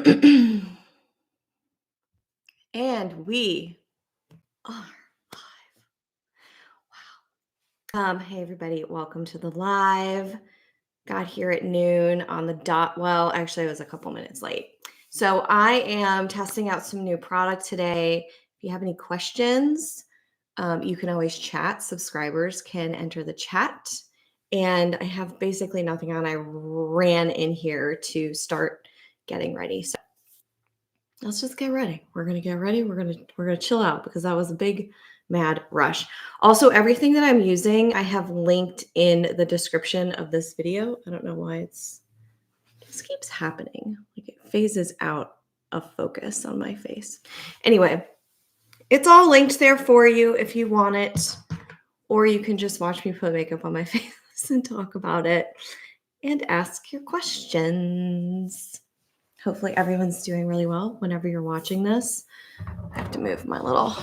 And we are live. Hey everybody, welcome to the live. Got here at noon on the dot. Well, actually, I was a couple minutes late. So I am testing out some new product today. If you have any questions, you can always chat. Subscribers can enter the chat. And I have basically nothing on. I ran in here to start getting ready. So let's just get ready. We're gonna get ready. We're gonna chill out because that was a big mad rush. Also, everything that I'm using, I have linked in the description of this video. I don't know why it just keeps happening. Like it phases out of focus on my face. Anyway, it's all linked there for you if you want it, or you can just watch me put makeup on my face and talk about it and ask your questions. Hopefully everyone's doing really well whenever you're watching this. I have to move my little,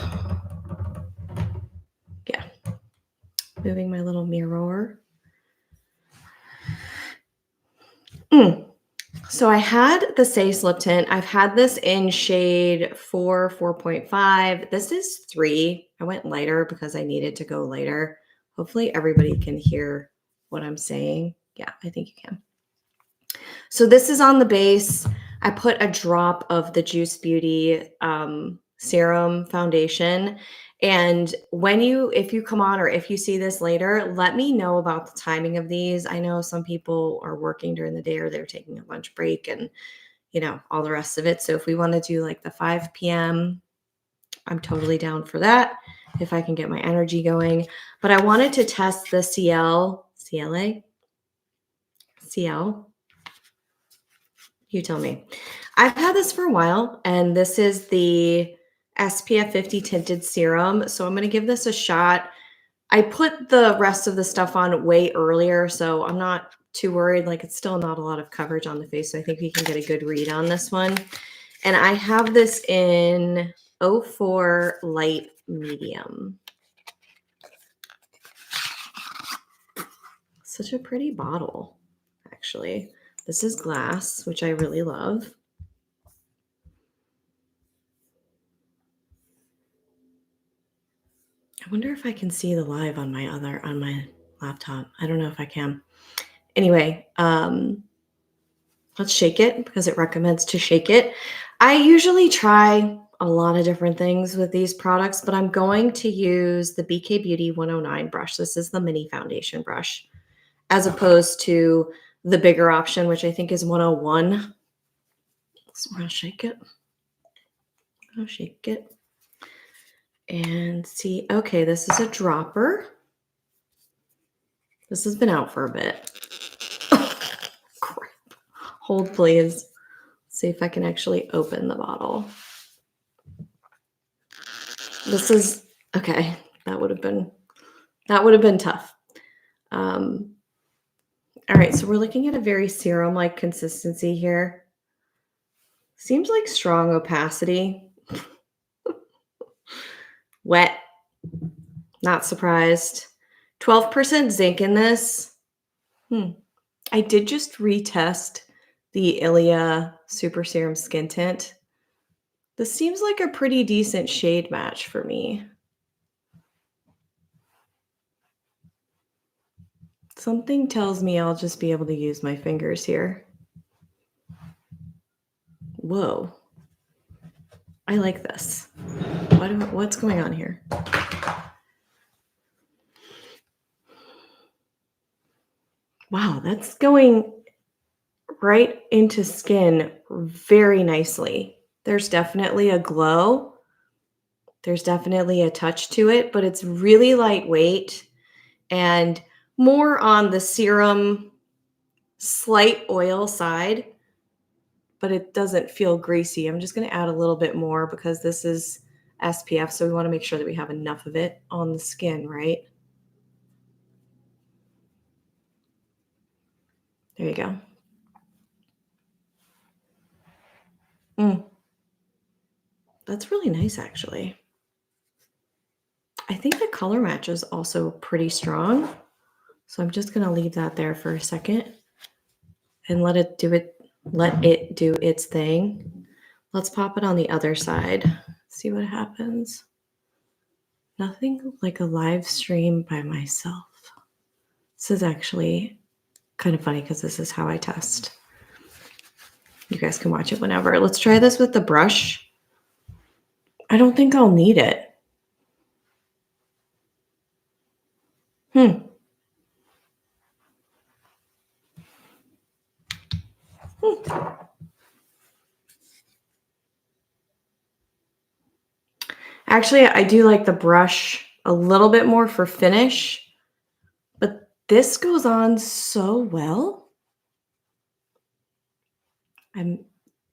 moving my little mirror. So I had the Saie Slip Tint. I've had this in shade 4, 4.5. This is 3. I went lighter because I needed to go lighter. Hopefully everybody can hear what I'm saying. Yeah, I think you can. So this is on the base. I put a drop of the Juice Beauty Serum foundation. And if you come on or if you see this later, let me know about the timing of these. I know some people are working during the day or they're taking a lunch break and, all the rest of it. So if we want to do like the 5 p.m., I'm totally down for that if I can get my energy going. But I wanted to test the Ciele. You tell me. I've had this for a while, and this is the SPF 50 tinted serum. So I'm going to give this a shot. I put the rest of the stuff on way earlier, so I'm not too worried. Like it's still not a lot of coverage on the face, so I think we can get a good read on this one. And I have this in 04 light medium. Such a pretty bottle, actually. This is glass, which I really love. I wonder if I can see the live on my laptop. I don't know if I can. Anyway, let's shake it because it recommends to shake it. I usually try a lot of different things with these products, but I'm going to use the BK Beauty 109 brush. This is the mini foundation brush, as opposed to the bigger option, which I think is 101. So we're gonna shake it. I'll shake it. And see, okay, this is a dropper. This has been out for a bit. Oh, crap. Hold, please. Let's see if I can actually open the bottle. This is, okay, that would have been tough. All right, so we're looking at a very serum-like consistency here. Seems like strong opacity. Wet. Not surprised. 12% zinc in this. I did just retest the Ilia Super Serum Skin Tint. This seems like a pretty decent shade match for me. Something tells me I'll just be able to use my fingers here. Whoa. I like this. What's going on here? Wow, that's going right into skin very nicely. There's definitely a glow. There's definitely a touch to it, but it's really lightweight and more on the serum, slight oil side, but it doesn't feel greasy. I'm just going to add a little bit more because this is SPF, so we want to make sure that we have enough of it on the skin, right? There you go. That's really nice, actually. I think the color match is also pretty strong. So I'm just going to leave that there for a second and let it do its thing. Let's pop it on the other side. See what happens. Nothing like a live stream by myself. This is actually kind of funny because this is how I test. You guys can watch it whenever. Let's try this with the brush. I don't think I'll need it. Actually, I do like the brush a little bit more for finish, but this goes on so well. I'm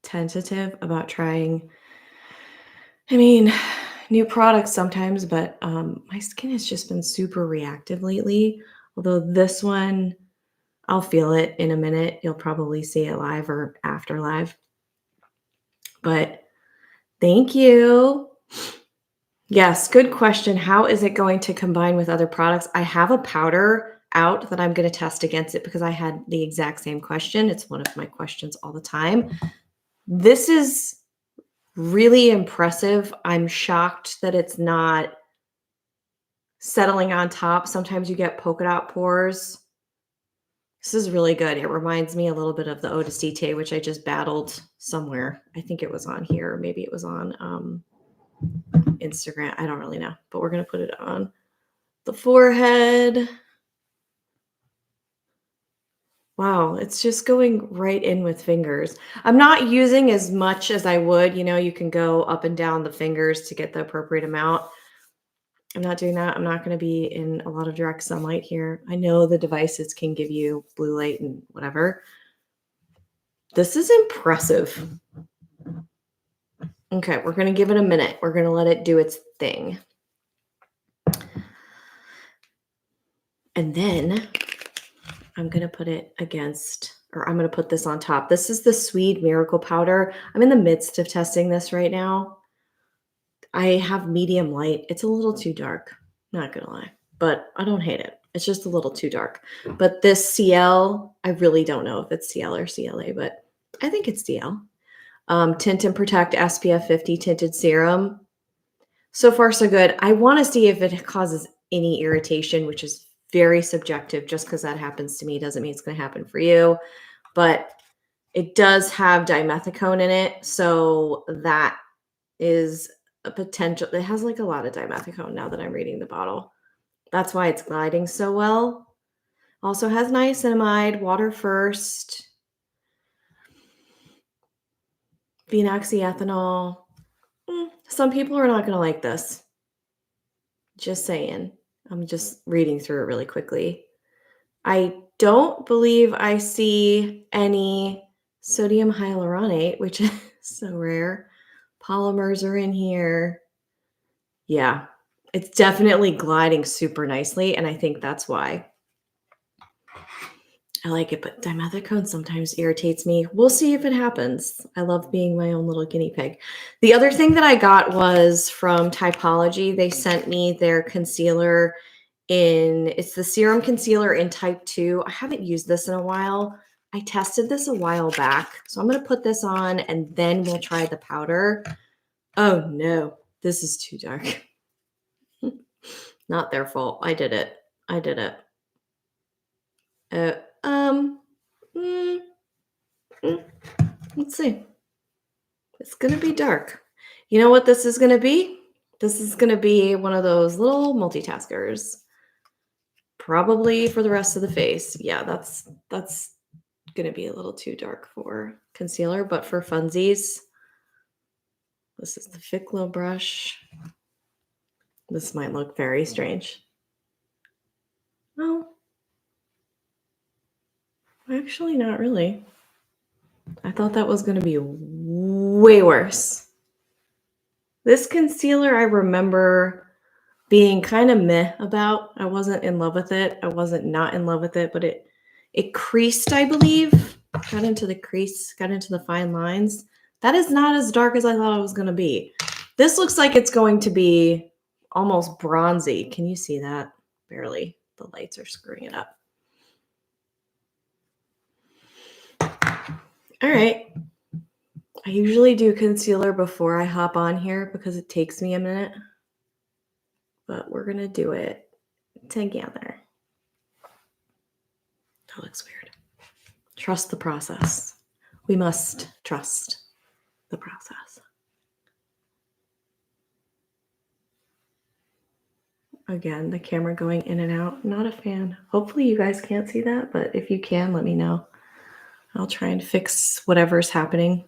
tentative about trying, new products sometimes, but my skin has just been super reactive lately. Although this one, I'll feel it in a minute. You'll probably see it live or after live. But thank you. Yes, good question. How is it going to combine with other products? I have a powder out that I'm going to test against it because I had the exact same question. It's one of my questions all the time. This is really impressive. I'm shocked that it's not settling on top. Sometimes you get polka dot pores. This is really good. It reminds me a little bit of the Eau de Cité, which I just battled somewhere. I think it was on here. Maybe it was on Instagram. I don't really know, but we're going to put it on the forehead. Wow, it's just going right in with fingers. I'm not using as much as I would. You can go up and down the fingers to get the appropriate amount. I'm not doing that. I'm not going to be in a lot of direct sunlight here. I know the devices can give you blue light and whatever. This is impressive. Okay, we're going to give it a minute. We're going to let it do its thing. And then I'm going to put it against, or I'm going to put this on top. This is the Sweed Miracle Powder. I'm in the midst of testing this right now. I have medium light. It's a little too dark, not going to lie, but I don't hate it. It's just a little too dark. But this Ciele, I really don't know if it's Ciele or Ciele, but I think it's Ciele. Tint and Protect SPF 50 Tinted Serum. So far, so good. I want to see if it causes any irritation, which is very subjective. Just because that happens to me doesn't mean it's going to happen for you. But it does have dimethicone in it. So that is a potential. It has like a lot of dimethicone now that I'm reading the bottle. That's why it's gliding so well. Also has niacinamide, water first, phenoxyethanol. Some people are not going to like this. Just saying. I'm just reading through it really quickly. I don't believe I see any sodium hyaluronate, which is so rare. Polymers are in here. Yeah, it's definitely gliding super nicely, and I think that's why I like it, but dimethicone sometimes irritates me. We'll see if it happens. I love being my own little guinea pig. The other thing that I got was from Typology. They sent me their concealer it's the Serum Concealer in Type 2. I haven't used this in a while. I tested this a while back. So I'm going to put this on and then we'll try the powder. Oh no, this is too dark. Not their fault. I did it. Let's see. It's going to be dark. You know what this is going to be? This is going to be one of those little multitaskers. Probably for the rest of the face. Yeah, that's going to be a little too dark for concealer, but for funsies, this is the Ficlo brush. This might look very strange. Oh, actually not really. I thought that was going to be way worse. This concealer, I remember being kind of meh about. I wasn't in love with it. I wasn't not in love with it, but it creased, I believe. Got into the crease, got into the fine lines. That is not as dark as I thought it was going to be. This looks like it's going to be almost bronzy. Can you see that? Barely. The lights are screwing it up. All right. I usually do concealer before I hop on here because it takes me a minute. But we're going to do it together. That looks weird. Trust the process. We must trust the process. Again, the camera going in and out. Not a fan. Hopefully you guys can't see that, but if you can, let me know. I'll try and fix whatever's happening.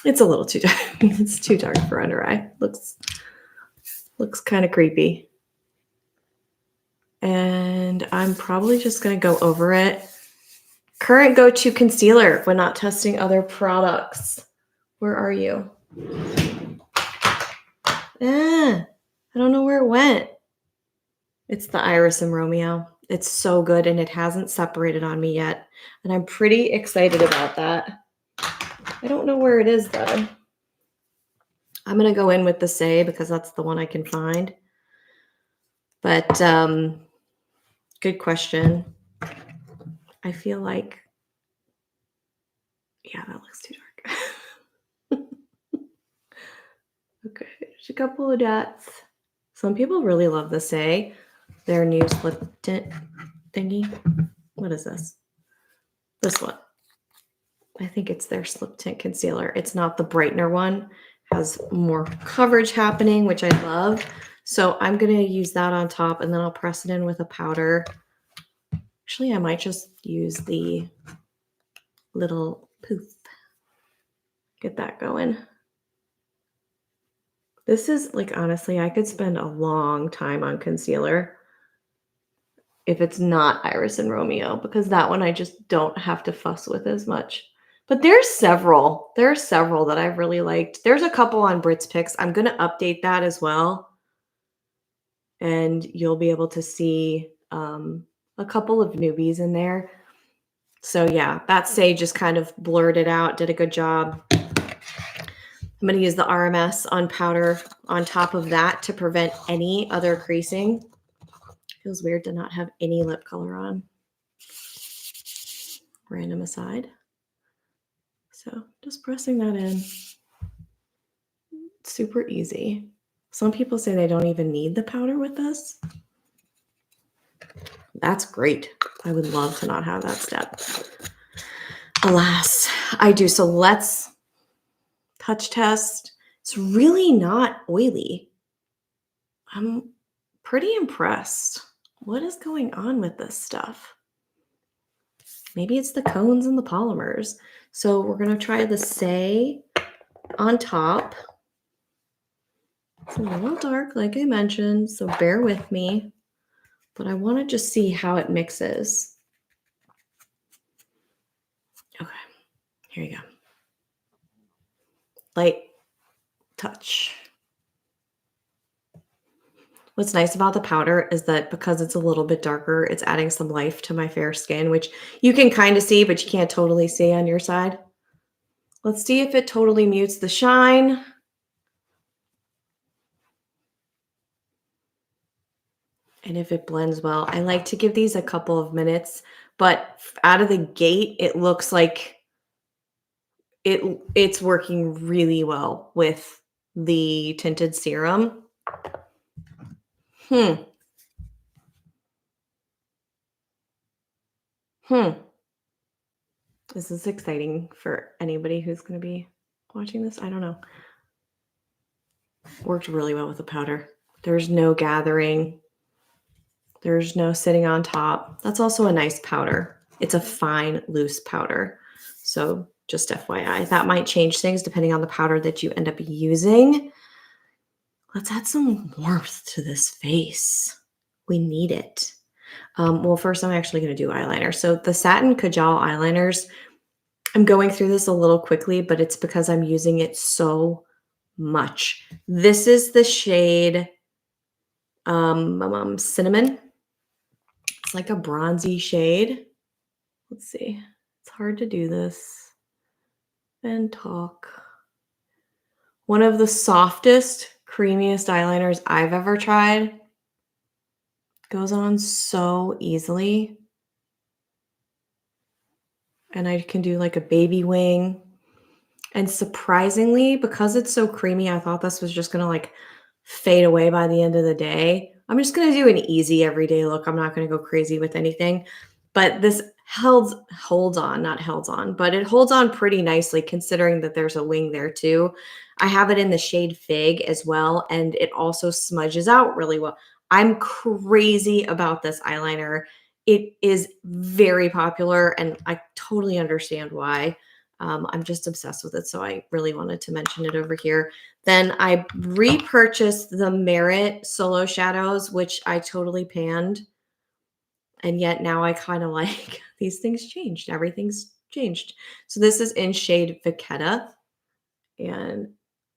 It's a little too dark. It's too dark for under eye. Looks kind of creepy. And I'm probably just going to go over it. Current go-to concealer when not testing other products. Where are you? I don't know where it went. It's the Iris and Romeo. It's so good and it hasn't separated on me yet. And I'm pretty excited about that. I don't know where it is though. I'm going to go in with the Saie because that's the one I can find. But good question. I feel like, yeah, that looks too dark. Okay, there's a couple of dots. Some people really love the Saie. Their new slip tint thingy. What is this? This one. I think it's their slip tint concealer. It's not the brightener one. It has more coverage happening, which I love. So I'm going to use that on top and then I'll press it in with a powder. Actually, I might just use the little poof. Get that going. This is like, honestly, I could spend a long time on concealer if it's not Iris and Romeo, because that one I just don't have to fuss with as much. But there's several. There are several that I've really liked. There's a couple on Britt's picks. I'm going to update that as well. And you'll be able to see a couple of newbies in there. So yeah, that Saie just kind of blurred it out, did a good job. I'm going to use the RMS on powder on top of that to prevent any other creasing. Feels weird to not have any lip color on. Random aside. So just pressing that in. Super easy. Some people say they don't even need the powder with this. That's great. I would love to not have that step. Alas, I do. So let's touch test. It's really not oily. I'm pretty impressed. What is going on with this stuff? Maybe it's the cones and the polymers. So we're going to try the Saie on top. It's a little dark, like I mentioned, so bear with me. But I want to just see how it mixes. Okay, here you go. Light touch. What's nice about the powder is that because it's a little bit darker, it's adding some life to my fair skin, which you can kind of see, but you can't totally see on your side. Let's see if it totally mutes the shine. And if it blends well. I like to give these a couple of minutes, but out of the gate, it looks like it's working really well with the tinted serum. This is exciting for anybody who's going to be watching this. I don't know. Worked really well with the powder. There's no gathering. There's no sitting on top. That's also a nice powder. It's a fine, loose powder. So just FYI, that might change things depending on the powder that you end up using. Let's add some warmth to this face. We need it. Well, first I'm actually going to do eyeliner. So the Satin Kajal eyeliners, I'm going through this a little quickly, but it's because I'm using it so much. This is the shade Cinnamon. It's like a bronzy shade. Let's see. It's hard to do this and talk. One of the softest, creamiest eyeliners I've ever tried. Goes on so easily. And I can do like a baby wing. And surprisingly, because it's so creamy, I thought this was just gonna like fade away by the end of the day. I'm just gonna do an easy everyday look. I'm not gonna go crazy with anything. But this holds on, not held on, but it holds on pretty nicely considering that there's a wing there too. I have it in the shade Fig as well, and it also smudges out really well. I'm crazy about this eyeliner. It is very popular, and I totally understand why. I'm just obsessed with it, so I really wanted to mention it over here. Then I repurchased the Merit Solo Shadows, which I totally panned. And yet now I kind of like these things changed. Everything's changed. So this is in shade Vachetta. And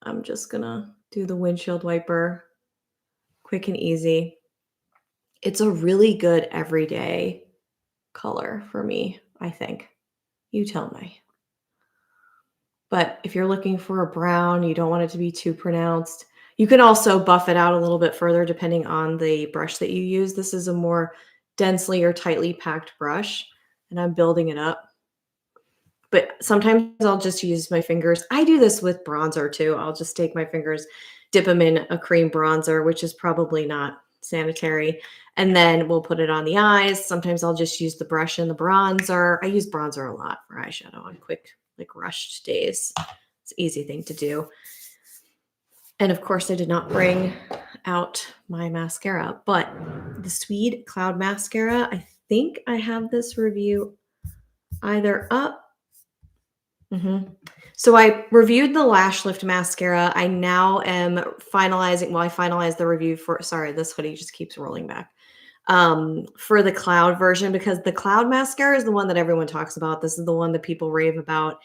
I'm just going to do the windshield wiper, quick and easy. It's a really good everyday color for me, I think. You tell me. But if you're looking for a brown, you don't want it to be too pronounced. You can also buff it out a little bit further depending on the brush that you use. This is a more densely or tightly packed brush, and I'm building it up. But sometimes I'll just use my fingers. I do this with bronzer too. I'll just take my fingers, dip them in a cream bronzer, which is probably not sanitary, and then we'll put it on the eyes. Sometimes I'll just use the brush and the bronzer. I use bronzer a lot for eyeshadow on quick, like rushed days. It's an easy thing to do. And of course, I did not bring out my mascara, but the Sweed Cloud Mascara, I think I have this review either up. So I reviewed the Lash Lift Mascara. I now am finalizing, well, I finalized the review for, sorry, this hoodie just keeps rolling back, for the Cloud version, because the Cloud Mascara is the one that everyone talks about. This is the one that people rave about.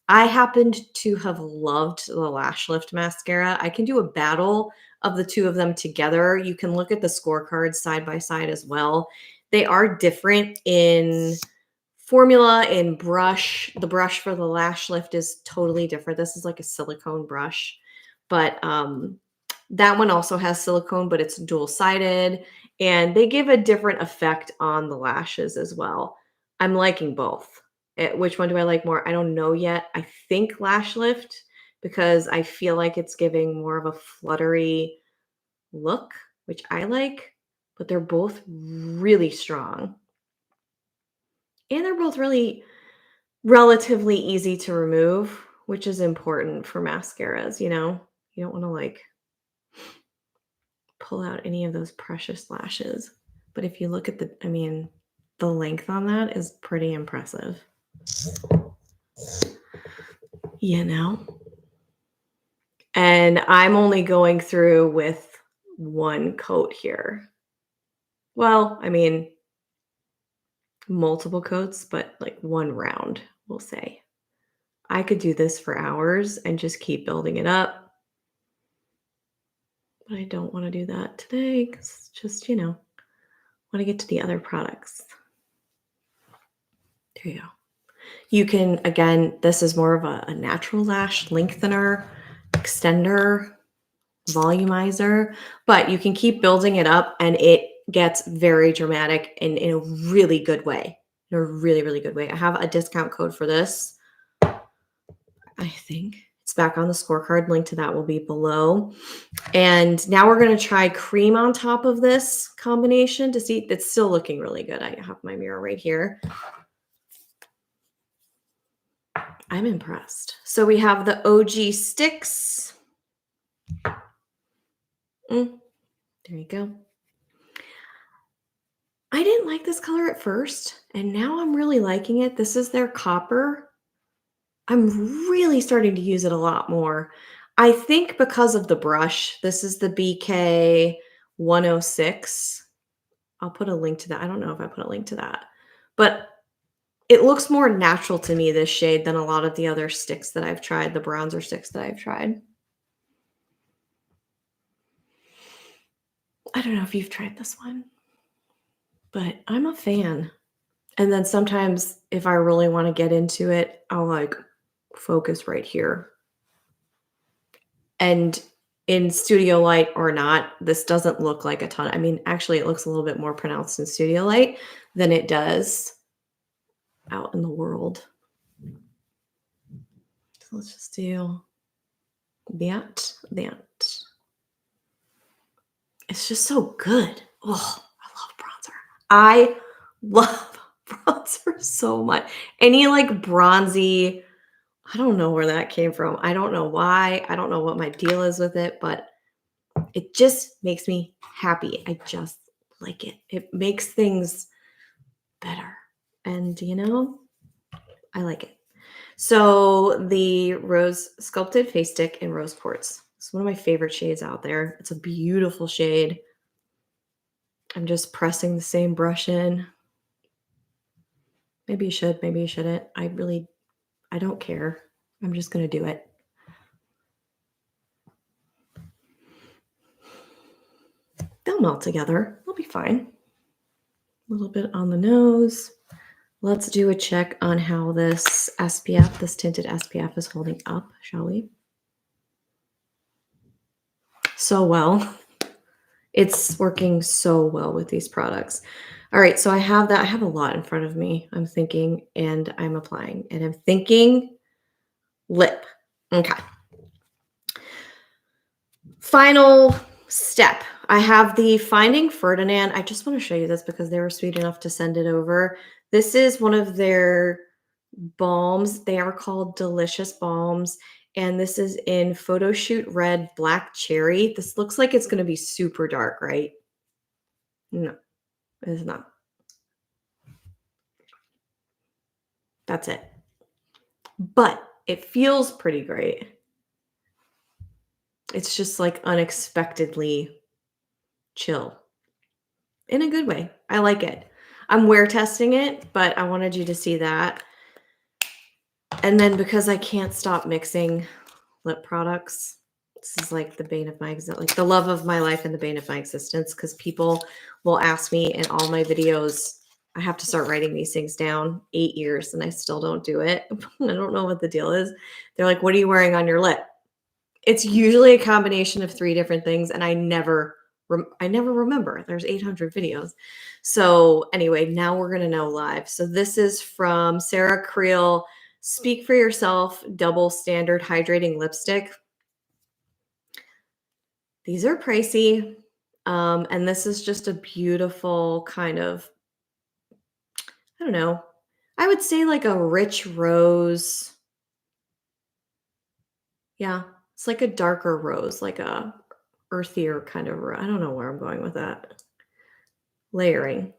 I happened to have loved the Lash Lift Mascara. I can do a battle of the two of them together. You can look at the scorecards side by side as well. They are different in formula and brush. The brush for the Lash Lift is totally different. This is like a silicone brush, but that one also has silicone, but it's dual-sided, and they give a different effect on the lashes as well. I'm liking both. Which one do I like more? I don't know yet. I think Lash Lift, because I feel like it's giving more of a fluttery look, which I like, but they're both really strong. And they're both really relatively easy to remove, which is important for mascaras, you know? You don't want to like pull out any of those precious lashes. But if you look at the length on that is pretty impressive. You know? And I'm only going through with one coat here. Well, multiple coats, but like one round, we'll say. I could do this for hours and just keep building it up. But I don't want to do that today because just, want to get to the other products. There you go. You can, again, this is more of a natural lash lengthener, extender, volumizer, but you can keep building it up and it gets very dramatic and in a really good way. In a really, really good way. I have a discount code for this. I think it's back on the scorecard. Link to that will be below. And now we're going to try cream on top of this combination to see. It's still looking really good. I have my mirror right here. I'm impressed. So we have the Ogee sticks. There you go. I didn't like this color at first, and now I'm really liking it. This is their copper. I'm really starting to use it a lot more. I think because of the brush. This is the BK 106. I'll put a link to that. I don't know if I put a link to that, but it looks more natural to me, this shade, than a lot of the other sticks that I've tried, the bronzer sticks that I've tried. I don't know if you've tried this one, but I'm a fan. And then sometimes if I really want to get into it, I'll like focus right here. And in studio light or not, this doesn't look like a ton. Actually, it looks a little bit more pronounced in studio light than it does out in the world. So let's just do that. It's just so good. Oh, I love bronzer. I love bronzer so much. Any like bronzy, I don't know where that came from. I don't know why. I don't know what my deal is with it, but it just makes me happy. I just like it. It makes things better. And I like it. So the Rose Sculpted Face Stick in Rose Quartz. It's one of my favorite shades out there. It's a beautiful shade. I'm just pressing the same brush in. Maybe you should, maybe you shouldn't. I don't care. I'm just going to do it. They'll melt together. They'll be fine. A little bit on the nose. Let's do a check on how this SPF, this tinted SPF is holding up, shall we? So well. It's working so well with these products. All right, so I have that. I have a lot in front of me. I'm thinking and I'm applying. And I'm thinking lip. Okay. Final step. I have the Finding Ferdinand. I just want to show you this because they were sweet enough to send it over. This is one of their balms. They are called Delicious Balms. And this is in Photo Shoot Red Black Cherry. This looks like it's going to be super dark, right? No, it's not. That's it. But it feels pretty great. It's just like unexpectedly chill in a good way. I like it. I'm wear testing it, but I wanted you to see that. And then because I can't stop mixing lip products, this is like the bane of my existence, like the love of my life and the bane of my existence, because people will ask me in all my videos, I have to start writing these things down, 8 years, and I still don't do it. I don't know what the deal is. They're like, what are you wearing on your lip? It's usually a combination of 3 different things, and I never remember. There's 800 videos. So anyway, now we're going to know live. So this is from Sarah Creal, Speak for Yourself Double Standard Hydrating Lipstick. These are pricey. And this is just a beautiful kind of, I don't know, I would say like a rich rose. Yeah, it's like a darker rose, like a earthier kind of, I don't know where I'm going with that. Layering.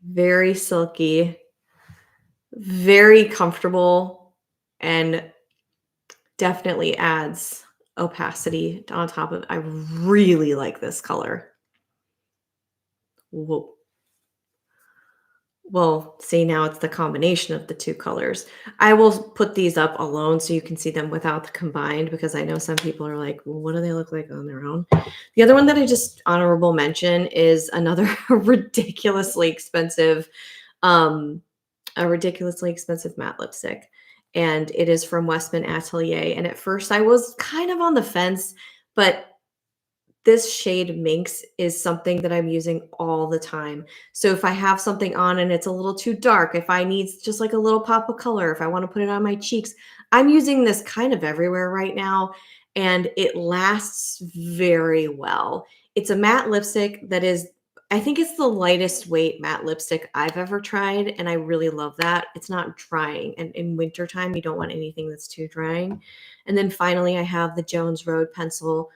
Very silky, very comfortable, and definitely adds opacity on top of. I really like this color. Whoa. Well, see, now it's the combination of the 2 colors. I will put these up alone so you can see them without the combined, because I know some people are like, well, what do they look like on their own? The other one that I just honorable mention is another ridiculously expensive, a ridiculously expensive matte lipstick. And it is from Westman Atelier. And at first I was kind of on the fence, but this shade Minx is something that I'm using all the time. So if I have something on and it's a little too dark, if I need just like a little pop of color, if I want to put it on my cheeks, I'm using this kind of everywhere right now, and it lasts very well. It's a matte lipstick that is, I think it's the lightest weight matte lipstick I've ever tried, and I really love that. It's not drying, and in wintertime, you don't want anything that's too drying. And then finally, I have the Jones Road pencil.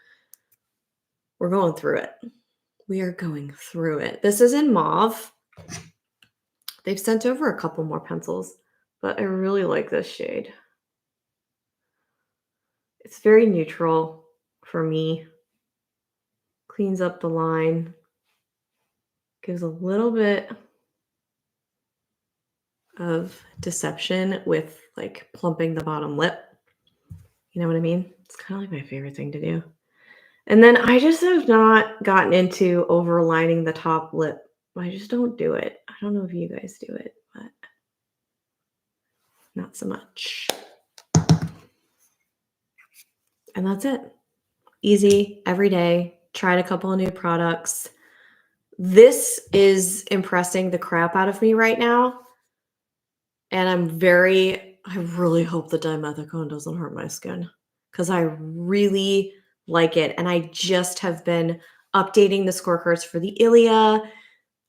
We're going through it. We are going through it. This is in mauve. They've sent over a couple more pencils, but I really like this shade. It's very neutral for me. Cleans up the line. Gives a little bit of deception with like plumping the bottom lip. You know what I mean? It's kind of like my favorite thing to do. And then I just have not gotten into overlining the top lip. I just don't do it. I don't know if you guys do it, but not so much. And that's it. Easy, every day. Tried a couple of new products. This is impressing the crap out of me right now. And I'm very I really hope the dimethicone doesn't hurt my skin because I really like it. And I just have been updating the scorecards for the Ilia.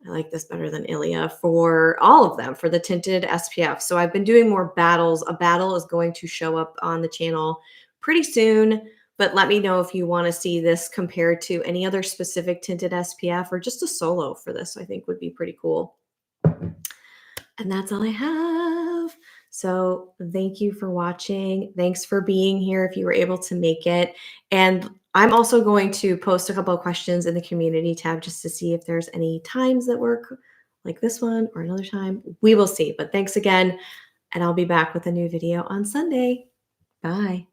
I like this better than Ilia for all of them for the tinted SPF. So I've been doing more battles. A battle is going to show up on the channel pretty soon, but let me know if you want to see this compared to any other specific tinted SPF or just a solo for this, I think would be pretty cool. And that's all I have. So thank you for watching. Thanks for being here if you were able to make it. And I'm also going to post a couple of questions in the community tab just to see if there's any times that work like this one or another time. We will see. But thanks again. And I'll be back with a new video on Sunday. Bye.